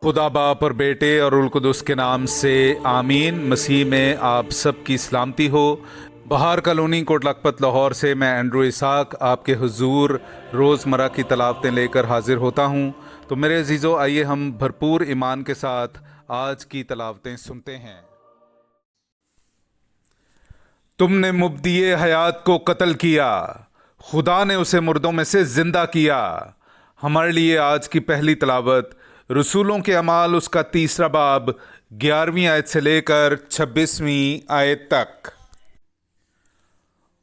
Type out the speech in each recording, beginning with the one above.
खुदा बाप और बेटे और उल कुदस के नाम से आमीन। मसीह में आप सब की सलामती हो। बहार कॉलोनी कोट लखपत लाहौर से मैं एंड्रू इसाक आपके हुजूर रोज़मर्रा की तलावतें लेकर हाजिर होता हूँ। तो मेरे अजीज़ों, आइए हम भरपूर ईमान के साथ आज की तलावतें सुनते हैं। तुमने मुब्दिए हयात को कत्ल किया, खुदा ने उसे मुर्दों में से जिंदा किया। हमारे लिए आज की पहली तलावत रसूलों के अमाल उसका 3 बाब 11वीं आयत से लेकर 26वीं आयत तक।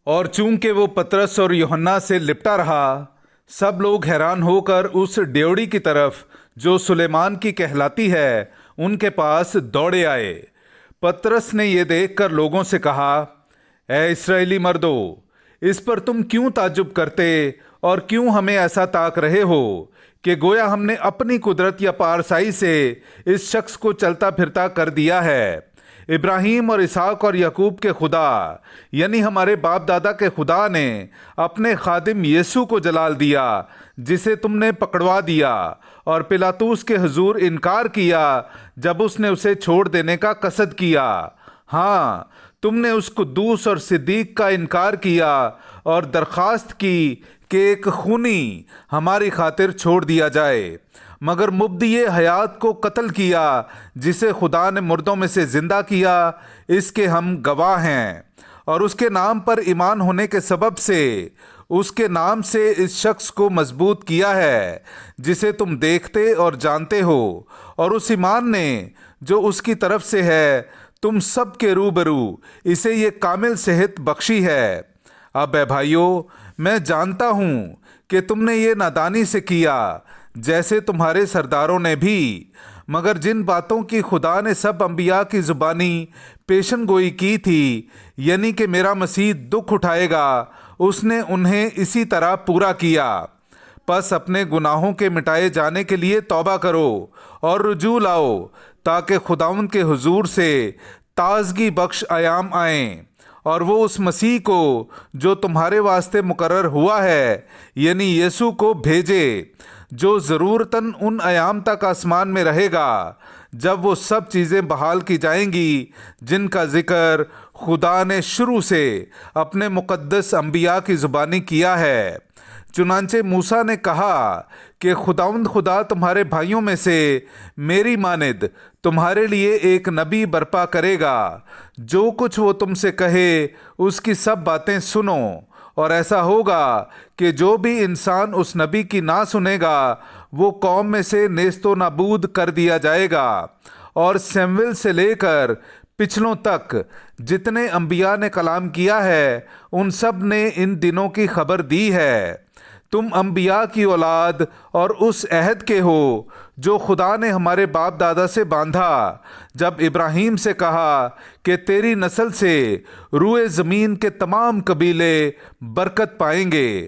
और चूंकि वो पतरस और यूहन्ना से लिपटा रहा, सब लोग हैरान होकर उस ड्योढ़ी की तरफ जो सुलेमान की कहलाती है उनके पास दौड़े आए। पतरस ने ये देखकर लोगों से कहा, ए इस्राएली मर्दो, इस पर तुम क्यों ताज्जुब करते और क्यों हमें ऐसा ताक रहे हो कि गोया हमने अपनी कुदरत या पारसाई से इस शख्स को चलता फिरता कर दिया है। इब्राहिम और इसहाक और याकूब के खुदा यानी हमारे बाप दादा के खुदा ने अपने खादिम यीशु को जलाल दिया, जिसे तुमने पकड़वा दिया और पिलातूस के हुजूर इनकार किया जब उसने उसे छोड़ देने का कसद किया। हाँ, तुमने उस कुद्दूस और सिद्दीक का इनकार किया और दरखास्त की कि एक खूनी हमारी खातिर छोड़ दिया जाए, मगर मुब्दिए हयात को कत्ल किया जिसे खुदा ने मुर्दों में से जिंदा किया। इसके हम गवाह हैं। और उसके नाम पर ईमान होने के सबब से उसके नाम से इस शख्स को मजबूत किया है जिसे तुम देखते और जानते हो, और उस ईमान ने जो उसकी तरफ से है तुम सब के रूबरू इसे ये कामिल सेहत बख्शी है। अब ए भाइयों, मैं जानता हूँ कि तुमने ये नादानी से किया जैसे तुम्हारे सरदारों ने भी, मगर जिन बातों की खुदा ने सब अंबिया की जुबानी पेशन गोई की थी, यानी कि मेरा मसीह दुख उठाएगा, उसने उन्हें इसी तरह पूरा किया। बस अपने गुनाहों के मिटाए जाने के लिए तौबा करो और रुजू लाओ, ताकि खुदावंद के हुजूर से ताजगी बख्श आयाम आए, और वो उस मसीह को जो तुम्हारे वास्ते मुकर्रर हुआ है यानी यीशु को भेजे, जो ज़रूरतन उन आयाम तक आसमान में रहेगा जब वो सब चीज़ें बहाल की जाएंगी जिनका जिक्र खुदा ने शुरू से अपने मुकद्दस अंबिया की ज़ुबानी किया है। चुनांचे मूसा ने कहा कि खुदावंद खुदा तुम्हारे भाइयों में से मेरी मानिद तुम्हारे लिए एक नबी बर्पा करेगा, जो कुछ वो तुमसे कहे उसकी सब बातें सुनो। और ऐसा होगा कि जो भी इंसान उस नबी की ना सुनेगा वो कौम में से नेस्तो नाबूद कर दिया जाएगा। और सैमुएल से लेकर पिछलों तक जितने अंबिया ने कलाम किया है उन सब ने इन दिनों की खबर दी है। तुम अंबिया की औलाद और उस अहद के हो जो खुदा ने हमारे बाप दादा से बांधा, जब इब्राहिम से कहा कि तेरी नस्ल से रूए ज़मीन के तमाम कबीले बरकत पाएंगे।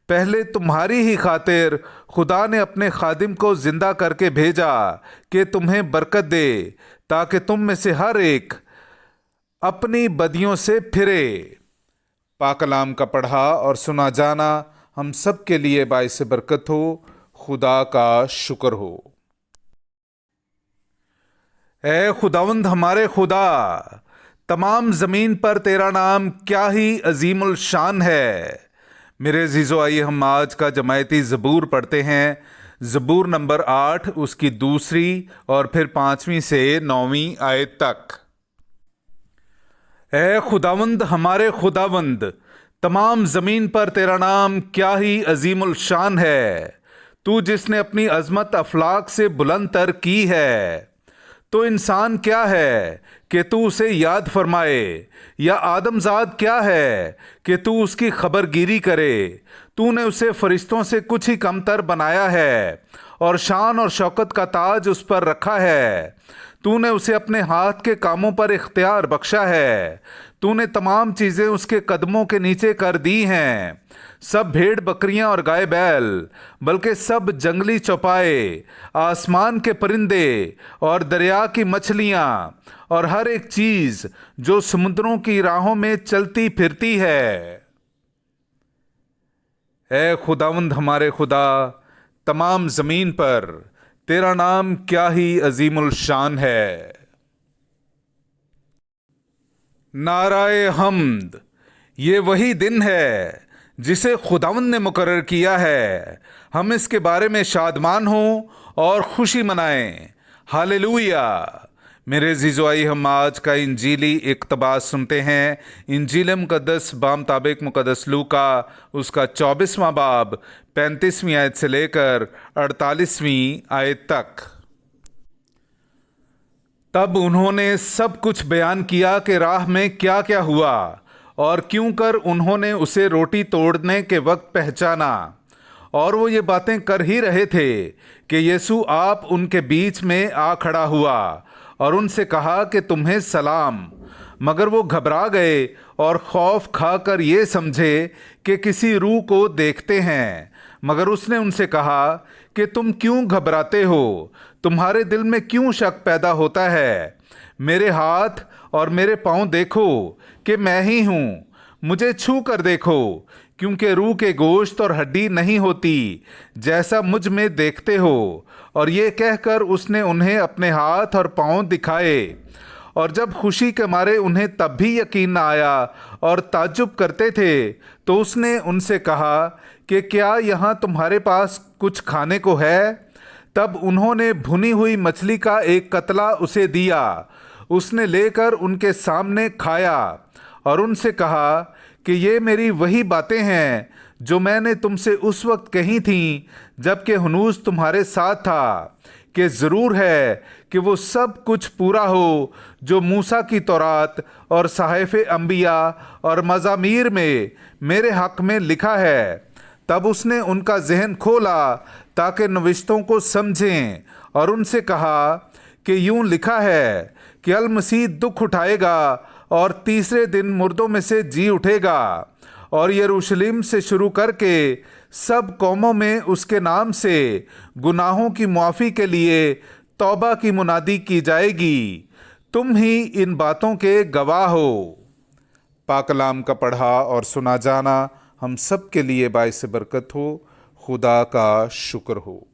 पहले तुम्हारी ही खातिर खुदा ने अपने खादिम को जिंदा करके भेजा कि तुम्हें बरकत दे, ताकि तुम में से हर एक अपनी बदियों से फिरे। पाक कलाम का पढ़ा और सुना जाना हम सब के लिए बाइस बरकत हो। खुदा का शुक्र हो। ए खुदावंद हमारे खुदा, तमाम ज़मीन पर तेरा नाम क्या ही अजीमुल शान है। मेरे अजीज़ों, आइए हम आज का जमायती ज़बूर पढ़ते हैं। ज़बूर नंबर 8, उसकी 2 और फिर 5वीं से 9वीं आयत तक। ए खुदावंद हमारे खुदावंद, तमाम ज़मीन पर तेरा नाम क्या ही अजीमुल शान है। तू जिसने अपनी अजमत अफलाक से बुलंद तर की है। तो इंसान क्या है कि तू उसे याद फरमाए, या आदमजाद क्या है कि तू उसकी खबरगिरी करे। तूने उसे फरिश्तों से कुछ ही कमतर बनाया है और शान और शौकत का ताज उस पर रखा है। तूने उसे अपने हाथ के कामों पर इख्तियार बख्शा है। तूने तमाम चीज़ें उसके कदमों के नीचे कर दी हैं, सब भेड़ बकरियां और गाय बैल, बल्कि सब जंगली चौपाए, आसमान के परिंदे और दरिया की मछलियां और हर एक चीज़ जो समुद्रों की राहों में चलती फिरती है। ए खुदावंद हमारे खुदा, तमाम ज़मीन पर तेरा नाम क्या ही अजीमुल शान है। नाराए हम्द, ये वही दिन है जिसे खुदावंद ने मुकर्रर किया है। हम इसके बारे में शादमान हों और खुशी मनाएं। हालेलुया। मेरे जीजोई, हम आज का इंजीली इक़्तिबास सुनते हैं। इंजील मुक़द्दस बामताबिक मुक़द्दस लूका उसका 24वां बाब 35वीं आयत से लेकर 48वीं आयत तक। तब उन्होंने सब कुछ बयान किया कि राह में क्या क्या हुआ और क्यों कर उन्होंने उसे रोटी तोड़ने के वक्त पहचाना। और वो ये बातें कर ही रहे थे कि यीशु आप उनके बीच में आ खड़ा हुआ और उनसे कहा कि तुम्हें सलाम। मगर वो घबरा गए और खौफ खाकर ये समझे कि किसी रूह को देखते हैं। मगर उसने उनसे कहा कि तुम क्यों घबराते हो, तुम्हारे दिल में क्यों शक पैदा होता है। मेरे हाथ और मेरे पाँव देखो कि मैं ही हूँ, मुझे छू कर देखो, क्योंकि रूह के गोश्त और हड्डी नहीं होती जैसा मुझ में देखते हो। और ये कहकर उसने उन्हें अपने हाथ और पाँव दिखाए। और जब खुशी के मारे उन्हें तब भी यकीन न आया और ताज्जुब करते थे, तो उसने उनसे कहा कि क्या यहाँ तुम्हारे पास कुछ खाने को है। तब उन्होंने भुनी हुई मछली का एक कतला उसे दिया। उसने लेकर उनके सामने खाया और उनसे कहा कि ये मेरी वही बातें हैं जो मैंने तुमसे उस वक्त कही थीं जबकि हुनूस तुम्हारे साथ था, कि ज़रूर है कि वो सब कुछ पूरा हो जो मूसा की तौरात और सहाइफ़े अंबिया और मज़ामीर में मेरे हक़ में लिखा है। तब उसने उनका जहन खोला ताकि नविश्तों को समझें और उनसे कहा कि यूं लिखा है कि अल मसीह दुख उठाएगा और तीसरे दिन मुर्दों में से जी उठेगा, और यरूशलेम से शुरू करके सब कौमों में उसके नाम से गुनाहों की मुआफ़ी के लिए तौबा की मुनादी की जाएगी। तुम ही इन बातों के गवाह हो। पाक कलाम का पढ़ा और सुना जाना हम सब के लिए बाइस बरकत हो। खुदा का शुक्र हो।